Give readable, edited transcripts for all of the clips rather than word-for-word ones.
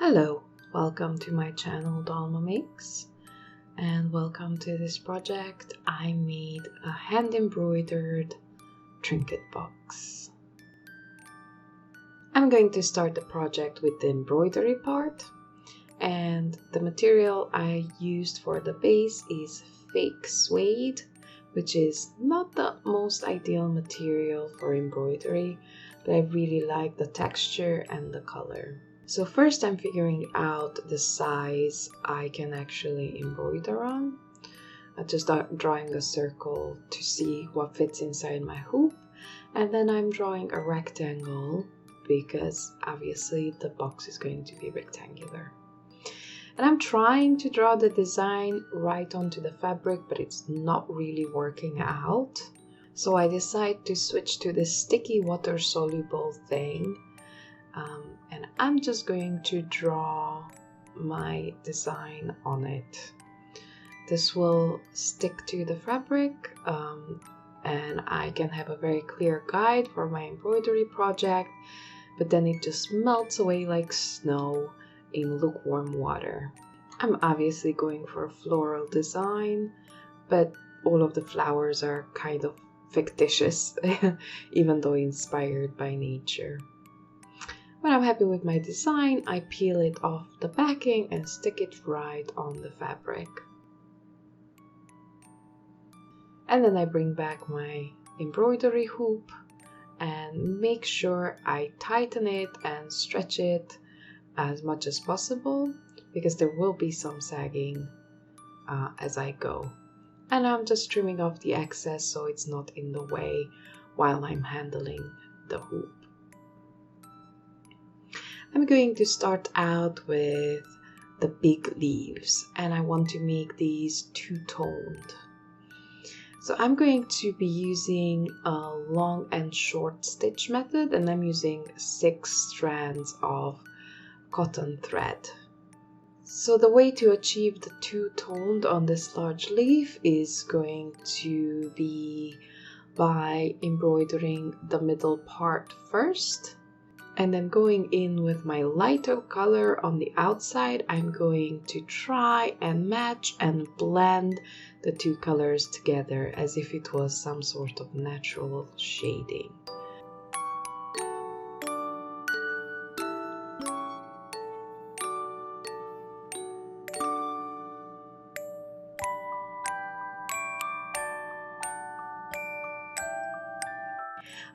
Hello, welcome to my channel Dalma Makes, and welcome to this project. I made a hand embroidered trinket box. I'm going to start the project with the embroidery part, and the material I used for the base is fake suede, which is not the most ideal material for embroidery, but I really like the texture and the color. So first I'm figuring out the size I can actually embroider on. I'm just drawing a circle to see what fits inside my hoop, and then I'm drawing a rectangle because obviously the box is going to be rectangular. And I'm trying to draw the design right onto the fabric, but it's not really working out. So I decide to switch to this sticky water soluble thing. And I'm just going to draw my design on it. This will stick to the fabric, and I can have a very clear guide for my embroidery project, but then it just melts away like snow in lukewarm water. I'm obviously going for a floral design, but all of the flowers are kind of fictitious, even though inspired by nature. When I'm happy with my design, I peel it off the backing and stick it right on the fabric. And then I bring back my embroidery hoop and make sure I tighten it and stretch it as much as possible, because there will be some sagging as I go. And I'm just trimming off the excess so it's not in the way while I'm handling the hoop. I'm going to start out with the big leaves, and I want to make these two-toned. So I'm going to be using a long and short stitch method, and I'm using 6 strands of cotton thread. So the way to achieve the two-toned on this large leaf is going to be by embroidering the middle part first, and then going in with my lighter color on the outside. I'm going to try and match and blend the two colors together as if it was some sort of natural shading.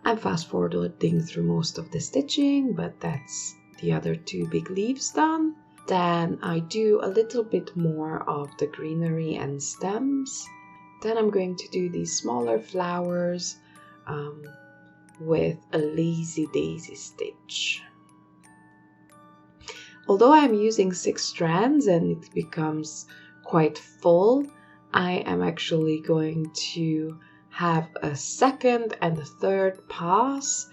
I'm fast forwarding through most of the stitching, but that's the other 2 big leaves done. Then I do a little bit more of the greenery and stems. Then I'm going to do these smaller flowers with a lazy daisy stitch. Although I'm using 6 strands and it becomes quite full, I am actually going to have a second and a third pass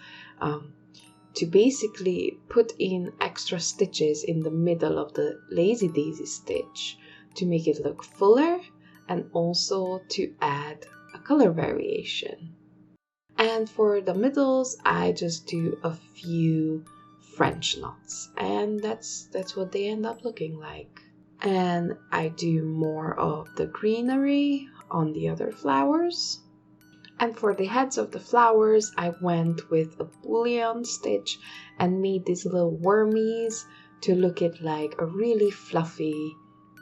to basically put in extra stitches in the middle of the lazy daisy stitch to make it look fuller and also to add a color variation. And for the middles, I just do a few French knots, and that's what they end up looking like. And I do more of the greenery on the other flowers. And for the heads of the flowers, I went with a bullion stitch and made these little wormies to look it like a really fluffy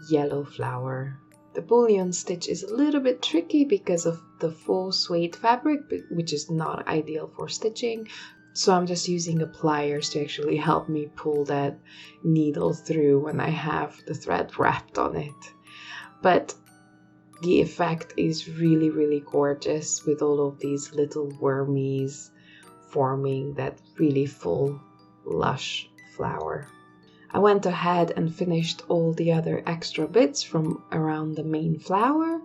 yellow flower. The bullion stitch is a little bit tricky because of the faux suede fabric, which is not ideal for stitching. So I'm just using the pliers to actually help me pull that needle through when I have the thread wrapped on it. But the effect is really, really gorgeous with all of these little wormies forming that really full, lush flower. I went ahead and finished all the other extra bits from around the main flower,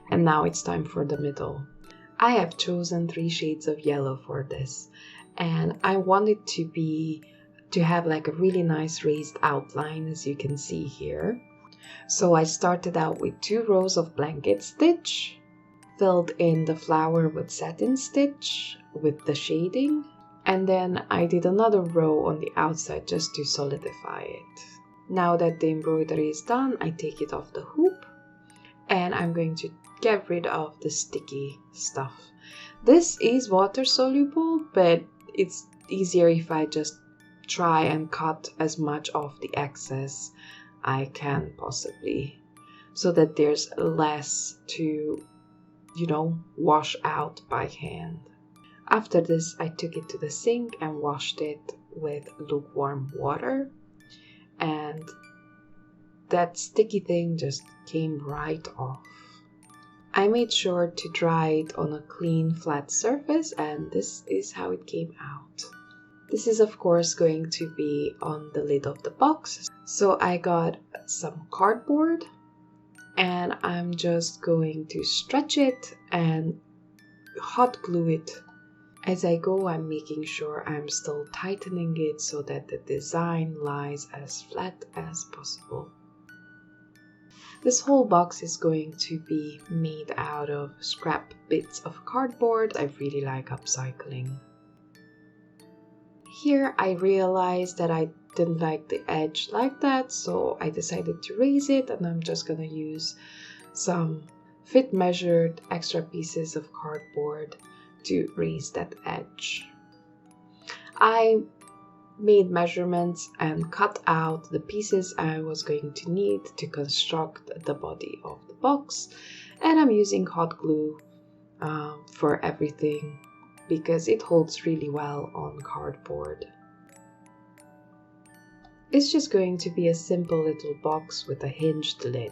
and now it's time for the middle. I have chosen 3 shades of yellow for this, and I want it to have like a really nice raised outline, as you can see here. So I started out with 2 rows of blanket stitch, filled in the flower with satin stitch with the shading, and then I did another row on the outside just to solidify it. Now that the embroidery is done, I take it off the hoop and I'm going to get rid of the sticky stuff. This is water soluble, but it's easier if I just try and cut as much of the excess I can possibly, so that there's less to, wash out by hand. After this, I took it to the sink and washed it with lukewarm water, and that sticky thing just came right off. I made sure to dry it on a clean, flat surface, and this is how it came out. This is of course going to be on the lid of the box. So I got some cardboard and I'm just going to stretch it and hot glue it. As I go, I'm making sure I'm still tightening it so that the design lies as flat as possible. This whole box is going to be made out of scrap bits of cardboard. I really like upcycling. Here I realized that I didn't like the edge like that, so I decided to raise it, and I'm just gonna use some fit measured extra pieces of cardboard to raise that edge. I made measurements and cut out the pieces I was going to need to construct the body of the box, and I'm using hot glue for everything because it holds really well on cardboard. It's just going to be a simple little box with a hinged lid.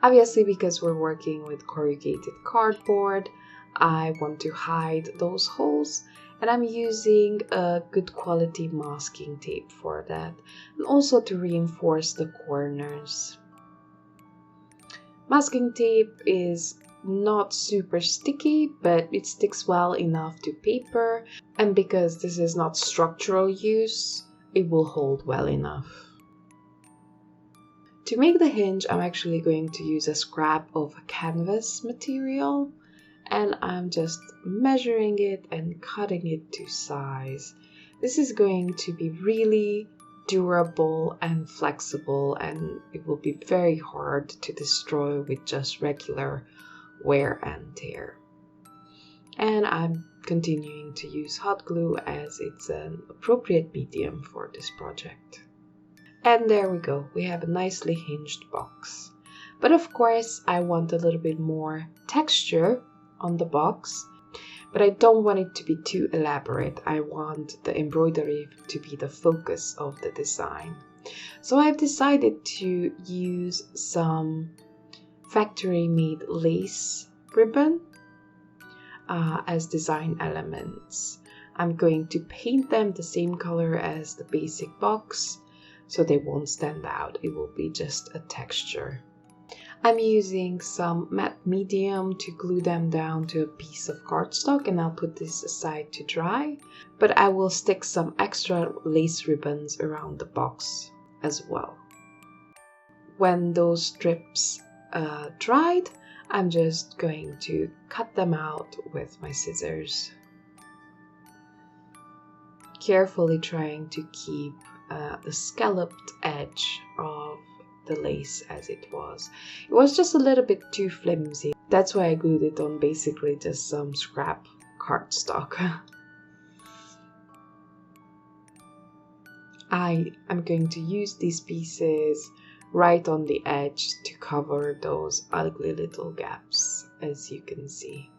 Obviously, because we're working with corrugated cardboard, I want to hide those holes, and I'm using a good quality masking tape for that, and also to reinforce the corners. Masking tape is not super sticky, but it sticks well enough to paper, and because this is not structural use, it will hold well enough. To make the hinge, I'm actually going to use a scrap of canvas material, and I'm just measuring it and cutting it to size. This is going to be really durable and flexible, and it will be very hard to destroy with just regular wear and tear. And I'm continuing to use hot glue as it's an appropriate medium for this project. And there we go, we have a nicely hinged box. But of course I want a little bit more texture on the box, but I don't want it to be too elaborate. I want the embroidery to be the focus of the design. So I've decided to use some factory-made lace ribbon as design elements. I'm going to paint them the same color as the basic box so they won't stand out. It will be just a texture. I'm using some matte medium to glue them down to a piece of cardstock, and I'll put this aside to dry, but I will stick some extra lace ribbons around the box as well. When those strips dried, I'm just going to cut them out with my scissors, carefully trying to keep the scalloped edge of the lace as it was. It was just a little bit too flimsy. That's why I glued it on basically just some scrap cardstock. I am going to use these pieces right on the edge to cover those ugly little gaps, as you can see.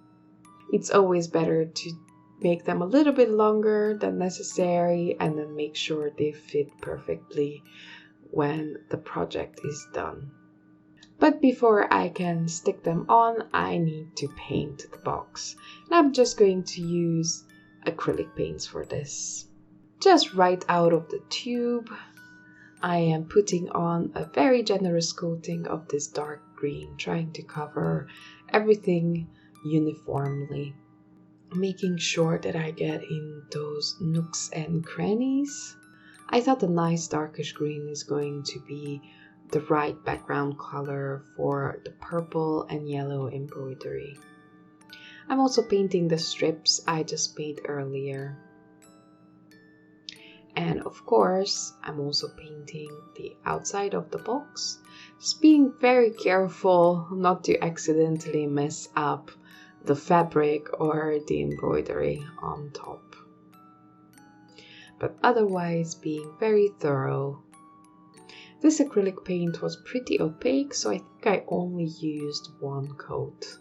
It's always better to make them a little bit longer than necessary and then make sure they fit perfectly when the project is done. But before I can stick them on, I need to paint the box. And I'm just going to use acrylic paints for this. Just right out of the tube, I am putting on a very generous coating of this dark green, trying to cover everything uniformly, making sure that I get in those nooks and crannies. I thought a nice darkish green is going to be the right background color for the purple and yellow embroidery. I'm also painting the strips I just made earlier. And of course, I'm also painting the outside of the box, just being very careful not to accidentally mess up the fabric or the embroidery on top. But otherwise being very thorough. This acrylic paint was pretty opaque, so I think I only used one coat.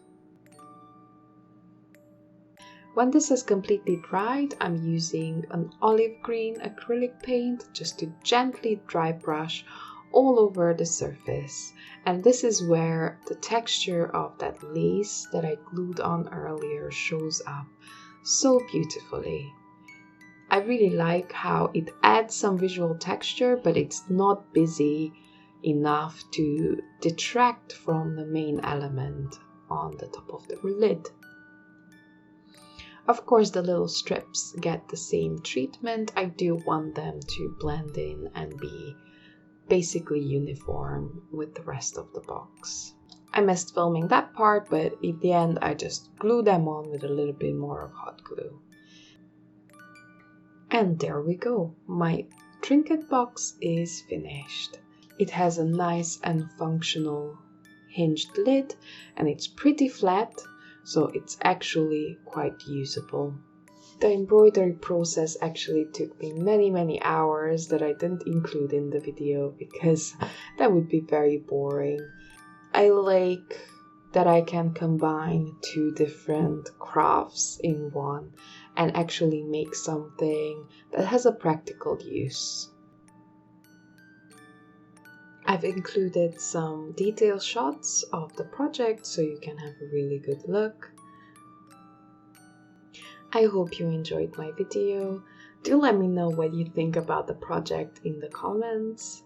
When this has completely dried, I'm using an olive green acrylic paint just to gently dry brush all over the surface. And this is where the texture of that lace that I glued on earlier shows up so beautifully. I really like how it adds some visual texture, but it's not busy enough to detract from the main element on the top of the lid. Of course, the little strips get the same treatment. I do want them to blend in and be basically uniform with the rest of the box. I missed filming that part, but in the end I just glue them on with a little bit more of hot glue. And there we go, my trinket box is finished. It has a nice and functional hinged lid and it's pretty flat, so it's actually quite usable. The embroidery process actually took me many hours that I didn't include in the video because that would be very boring. I like that I can combine two different crafts in one and actually make something that has a practical use. I've included some detail shots of the project so you can have a really good look. I hope you enjoyed my video. Do let me know what you think about the project in the comments.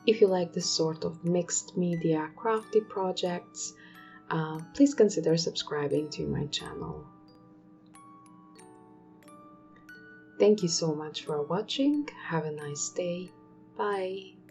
If you like this sort of mixed media crafty projects, please consider subscribing to my channel. Thank you so much for watching. Have a nice day. Bye.